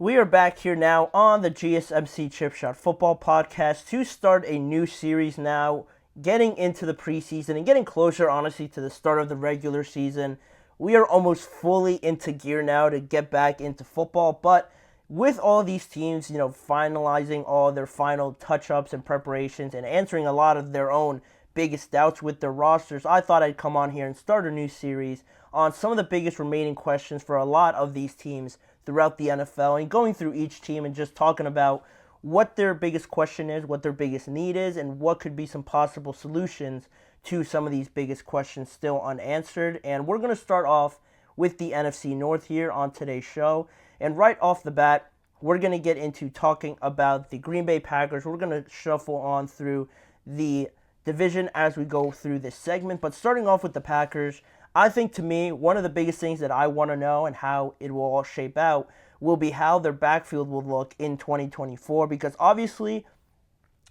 We are back here now on the GSMC Chip Shot Football Podcast to start a new series now, getting into the preseason and getting closer, honestly, to the start of the regular season. We are almost fully into gear now to get back into football, but with all these teams, finalizing all their final touch-ups and preparations and answering a lot of their own biggest doubts with their rosters, I thought I'd come on here and start a new series on some of the biggest remaining questions for a lot of these teams throughout the NFL and going through each team and just talking about what their biggest question is, what their biggest need is, and what could be some possible solutions to some of these biggest questions still unanswered. And we're going to start off with the NFC North here on today's show. And right off the bat, we're going to get into talking about the Green Bay Packers. We're going to shuffle on through the division as we go through this segment. But starting off with the Packers, I think, to me, one of the biggest things that I want to know and how it will all shape out will be how their backfield will look in 2024, because obviously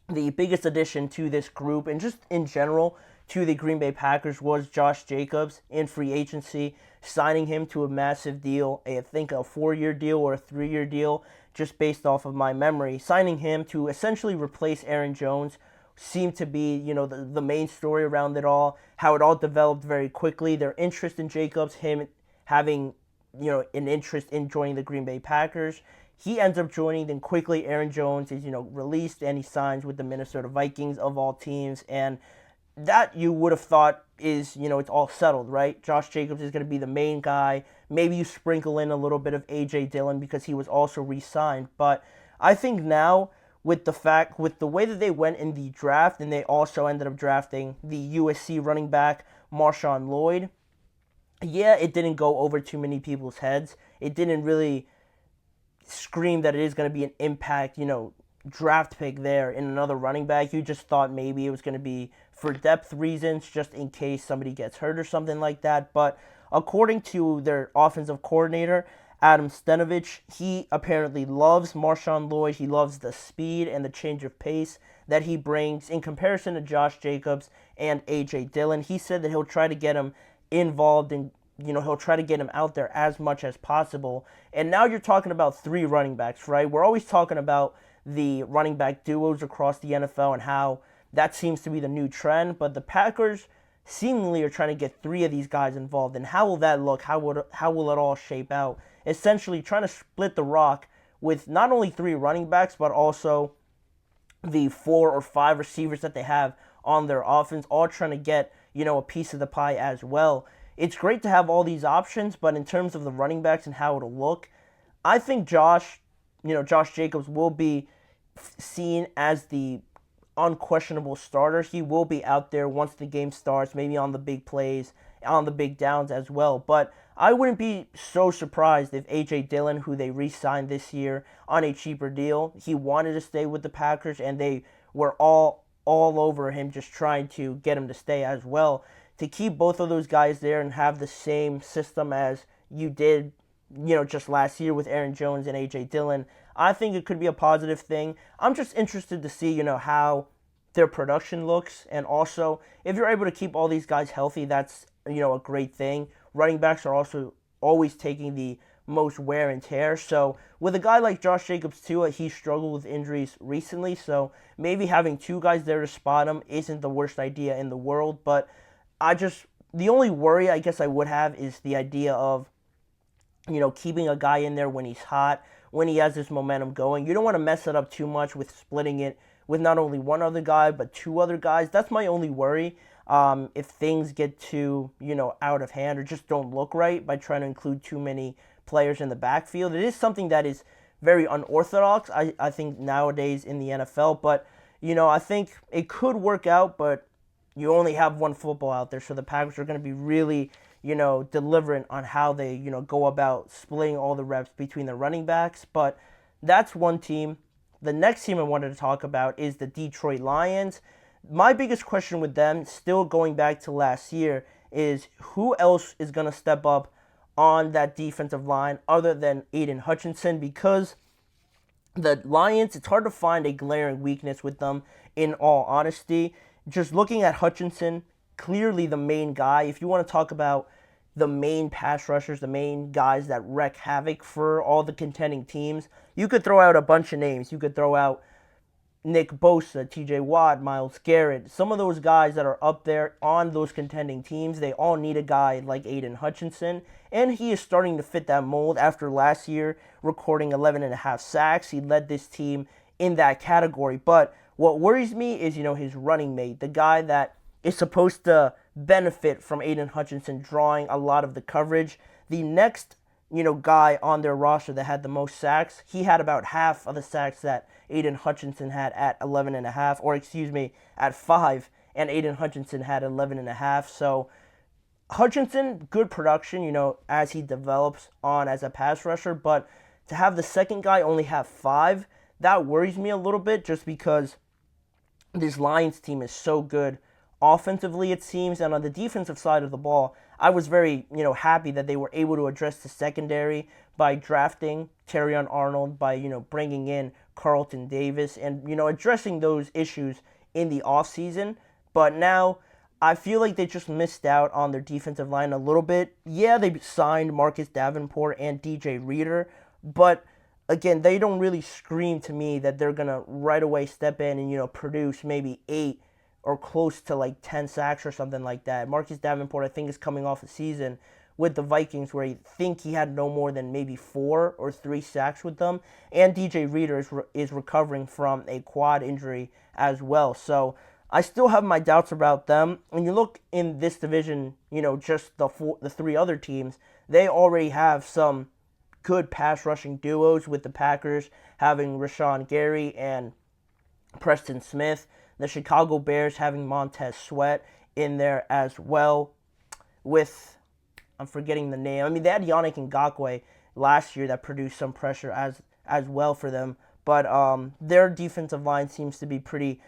the biggest addition to this group and just in general to the Green Bay Packers was Josh Jacobs in free agency, signing him to a massive deal, I think a 4-year deal or a 3-year deal, just based off of my memory. Signing him to essentially replace Aaron Jones seemed to be, the main story around it all, how it all developed very quickly. Their interest in Jacobs, him having, an interest in joining the Green Bay Packers. He ends up joining, then quickly Aaron Jones is, released and he signs with the Minnesota Vikings of all teams. And that you would have thought is, it's all settled, right? Josh Jacobs is going to be the main guy. Maybe you sprinkle in a little bit of A.J. Dillon because he was also re-signed. But I think now, with the way that they went in the draft, and they also ended up drafting the USC running back Marshawn Lloyd, yeah, it didn't go over too many people's heads. It didn't really scream that it is going to be an impact, draft pick there in another running back. You just thought maybe it was going to be for depth reasons, just in case somebody gets hurt or something like that. But according to their offensive coordinator, Adam Stenovich, he apparently loves Marshawn Lloyd. He loves the speed and the change of pace that he brings in comparison to Josh Jacobs and A.J. Dillon. He said that he'll try to get him involved and, he'll try to get him out there as much as possible. And now you're talking about 3 running backs, right? We're always talking about the running back duos across the NFL and how that seems to be the new trend. But the Packers seemingly are trying to get 3 of these guys involved. And how will that look? How will it all shape out? Essentially trying to split the rock with not only 3 running backs, but also the 4 or 5 receivers that they have on their offense, all trying to get, a piece of the pie as well. It's great to have all these options, but in terms of the running backs and how it'll look, I think Josh Jacobs will be seen as the unquestionable starter. He will be out there once the game starts, maybe on the big plays, on the big downs as well. But I wouldn't be so surprised if A.J. Dillon, who they re-signed this year on a cheaper deal, he wanted to stay with the Packers, and they were all over him just trying to get him to stay as well. To keep both of those guys there and have the same system as you did, just last year with Aaron Jones and A.J. Dillon, I think it could be a positive thing. I'm just interested to see, how their production looks. And also, if you're able to keep all these guys healthy, that's, a great thing. Running backs are also always taking the most wear and tear. So with a guy like Josh Jacobs too, he struggled with injuries recently. So maybe having 2 guys there to spot him isn't the worst idea in the world. But the only worry I guess I would have is the idea of, keeping a guy in there when he's hot, when he has this momentum going. You don't want to mess it up too much with splitting it with not only one other guy, but 2 other guys. That's my only worry. If things get too, out of hand or just don't look right by trying to include too many players in the backfield. It is something that is very unorthodox, I think, nowadays in the NFL. But, I think it could work out, but you only have one football out there. So the Packers are going to be really, deliberate on how they, go about splitting all the reps between the running backs. But that's one team. The next team I wanted to talk about is the Detroit Lions. My biggest question with them, still going back to last year, is who else is going to step up on that defensive line other than Aiden Hutchinson, because the Lions, it's hard to find a glaring weakness with them, in all honesty. Just looking at Hutchinson, clearly the main guy. If you want to talk about, the main pass rushers, the main guys that wreak havoc for all the contending teams. You could throw out a bunch of names. You could throw out Nick Bosa, TJ Watt, Myles Garrett, some of those guys that are up there on those contending teams. They all need a guy like Aiden Hutchinson, and he is starting to fit that mold after last year recording 11.5 sacks. He led this team in that category. But what worries me is, his running mate, the guy that is supposed to benefit from Aiden Hutchinson drawing a lot of the coverage. The next, guy on their roster that had the most sacks, he had about half of the sacks that Aiden Hutchinson had at 11.5, or excuse me, at 5, and Aiden Hutchinson had 11.5. So Hutchinson, good production, as he develops on as a pass rusher, but to have the second guy only have 5, that worries me a little bit just because this Lions team is so good offensively, it seems, and on the defensive side of the ball, I was very, happy that they were able to address the secondary by drafting Terrion Arnold, by, bringing in Carlton Davis, and, addressing those issues in the offseason. But now, I feel like they just missed out on their defensive line a little bit. Yeah, they signed Marcus Davenport and DJ Reader, but again, they don't really scream to me that they're going to right away step in and, produce maybe 8 or close to like 10 sacks or something like that. Marcus Davenport, I think, is coming off a season with the Vikings where I think he had no more than maybe 4 or 3 sacks with them. And DJ Reader is recovering from a quad injury as well. So I still have my doubts about them. When you look in this division, just the 3 other teams, they already have some good pass rushing duos, with the Packers having Rashawn Gary and Preston Smith. The Chicago Bears having Montez Sweat in there as well, with, I'm forgetting the name. I mean, they had Yannick Ngakoue last year that produced some pressure as well for them. But their defensive line seems to be pretty,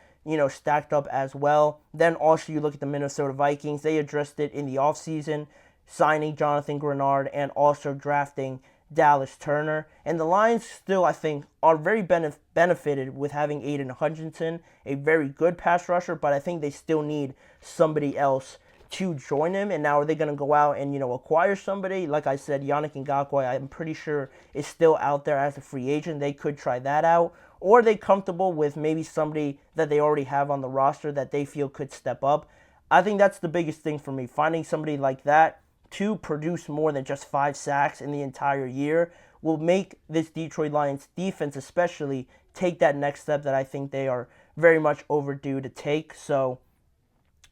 stacked up as well. Then also you look at the Minnesota Vikings. They addressed it in the offseason, signing Jonathan Grenard and also drafting Dallas Turner. And the Lions still, I think, are very benefited with having Aiden Hutchinson, a very good pass rusher, but I think they still need somebody else to join him. And now are they going to go out and, acquire somebody? Like I said, Yannick Ngakoue, I'm pretty sure, is still out there as a free agent. They could try that out. Or are they comfortable with maybe somebody that they already have on the roster that they feel could step up? I think that's the biggest thing for me, finding somebody like that to produce more than just 5 sacks in the entire year will make this Detroit Lions defense especially take that next step that I think they are very much overdue to take. So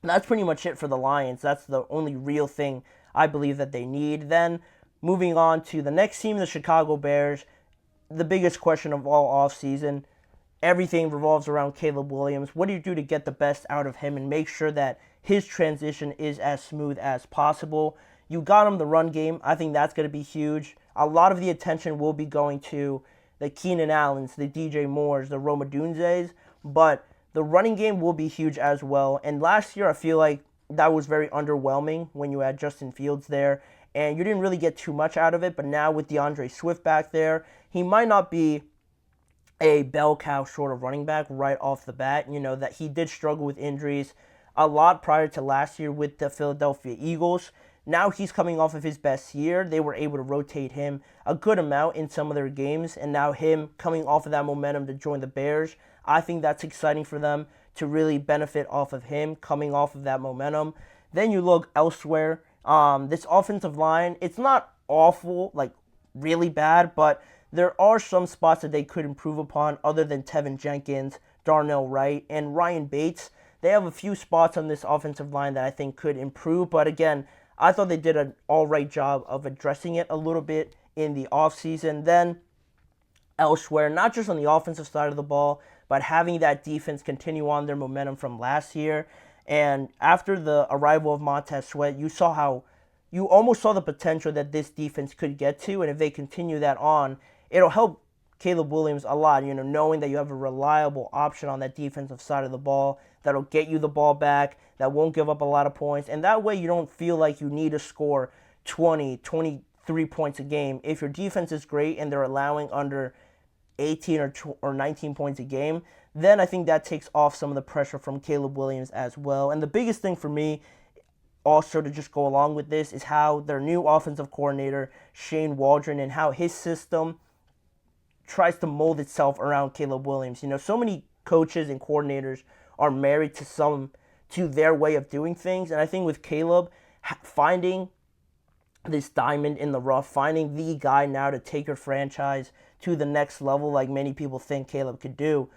that's pretty much it for the Lions. That's the only real thing I believe that they need. Then moving on to the next team, the Chicago Bears, the biggest question of all offseason. Everything revolves around Caleb Williams. What do you do to get the best out of him and make sure that his transition is as smooth as possible? You got him the run game. I think that's going to be huge. A lot of the attention will be going to the Keenan Allens, the DJ Moores, the Roma Dunzes, but the running game will be huge as well. And last year, I feel like that was very underwhelming when you had Justin Fields there, and you didn't really get too much out of it. But now with DeAndre Swift back there, he might not be a bell cow sort of running back right off the bat. That he did struggle with injuries a lot prior to last year with the Philadelphia Eagles. Now he's coming off of his best year. They were able to rotate him a good amount in some of their games, and now him coming off of that momentum to join the Bears, I think that's exciting for them to really benefit off of him coming off of that momentum. Then you look elsewhere. This offensive line, it's not awful, like really bad, but there are some spots that they could improve upon other than Tevin Jenkins, Darnell Wright, and Ryan Bates. They have a few spots on this offensive line that I think could improve, but again, I thought they did an all-right job of addressing it a little bit in the offseason. Then elsewhere, not just on the offensive side of the ball, but having that defense continue on their momentum from last year. And after the arrival of Montez Sweat, you almost saw the potential that this defense could get to. And if they continue that on, it'll help Caleb Williams a lot, knowing that you have a reliable option on that defensive side of the ball that'll get you the ball back, that won't give up a lot of points. And that way you don't feel like you need to score 20, 23 points a game. If your defense is great and they're allowing under 18 or 19 points a game, then I think that takes off some of the pressure from Caleb Williams as well. And the biggest thing for me also to just go along with this is how their new offensive coordinator, Shane Waldron, and how his system tries to mold itself around Caleb Williams. So many coaches and coordinators are married to their way of doing things, and I think with Caleb, finding this diamond in the rough, finding the guy now to take your franchise to the next level like many people think Caleb could do,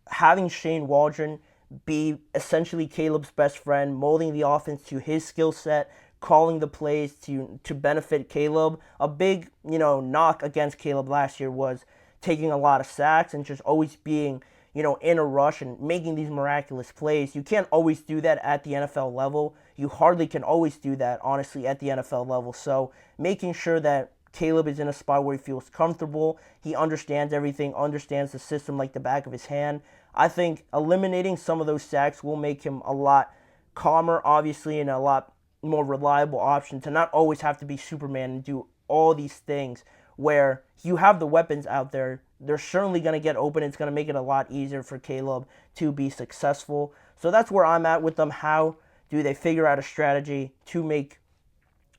having Shane Waldron be essentially Caleb's best friend, molding the offense to his skill set, calling the plays to benefit Caleb. A big, knock against Caleb last year was taking a lot of sacks and just always being, in a rush and making these miraculous plays. You can't always do that at the NFL level. You hardly can always do that, honestly, at the NFL level. So making sure that Caleb is in a spot where he feels comfortable, he understands everything, understands the system like the back of his hand. I think eliminating some of those sacks will make him a lot calmer, obviously, and a lot more reliable option to not always have to be Superman and do all these things where you have the weapons out there. They're certainly going to get open. It's going to make it a lot easier for Caleb to be successful. So that's where I'm at with them. How do they figure out a strategy to make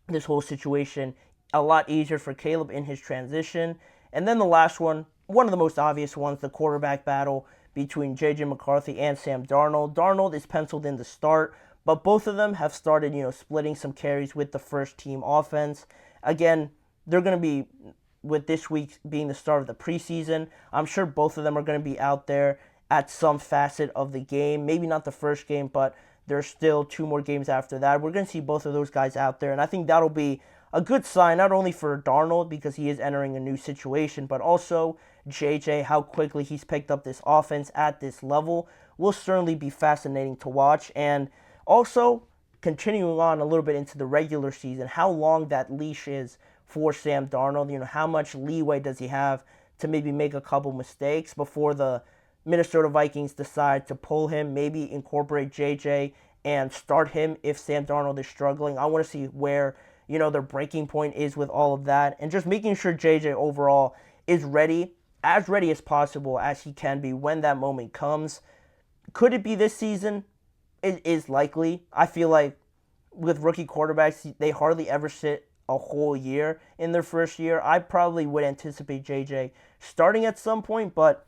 this whole situation a lot easier for Caleb in his transition? And then the last one of the most obvious ones, the quarterback battle between J.J. McCarthy and Sam Darnold. Darnold is penciled in to start, but both of them have started, splitting some carries with the first team offense. Again, they're going to be, with this week being the start of the preseason, I'm sure both of them are going to be out there at some facet of the game. Maybe not the first game, but there's still 2 more games after that. We're going to see both of those guys out there, and I think that'll be a good sign, not only for Darnold because he is entering a new situation, but also JJ, how quickly he's picked up this offense at this level will certainly be fascinating to watch. And also, continuing on a little bit into the regular season, how long that leash is for Sam Darnold. How much leeway does he have to maybe make a couple mistakes before the Minnesota Vikings decide to pull him, maybe incorporate JJ and start him if Sam Darnold is struggling. I want to see where, their breaking point is with all of that, and just making sure JJ overall is ready as possible as he can be when that moment comes. Could it be this season? It is likely. I feel like with rookie quarterbacks, they hardly ever sit a whole year in their first year. I probably would anticipate JJ starting at some point, but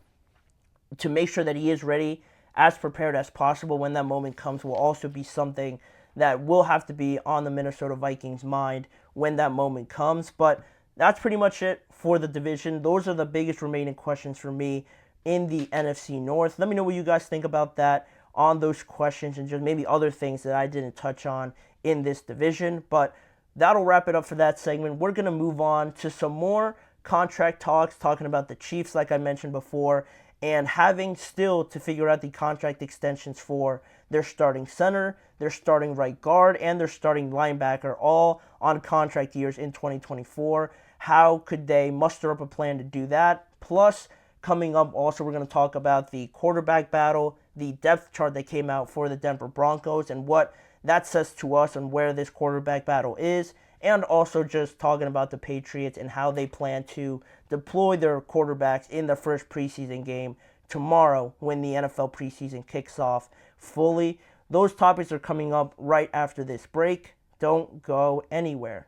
to make sure that he is ready, as prepared as possible when that moment comes, will also be something that will have to be on the Minnesota Vikings' mind when that moment comes. But that's pretty much it for the division. Those are the biggest remaining questions for me in the NFC North. Let me know what you guys think about that on those questions and just maybe other things that I didn't touch on in this division. But that'll wrap it up for that segment. We're going to move on to some more contract talks, talking about the Chiefs, like I mentioned before, and having still to figure out the contract extensions for their starting center, their starting right guard, and their starting linebacker, all on contract years in 2024. How could they muster up a plan to do that? Plus, coming up also, we're going to talk about the quarterback battle, the depth chart that came out for the Denver Broncos, and what that says to us on where this quarterback battle is, and also just talking about the Patriots and how they plan to deploy their quarterbacks in their first preseason game tomorrow when the NFL preseason kicks off fully. Those topics are coming up right after this break. Don't go anywhere.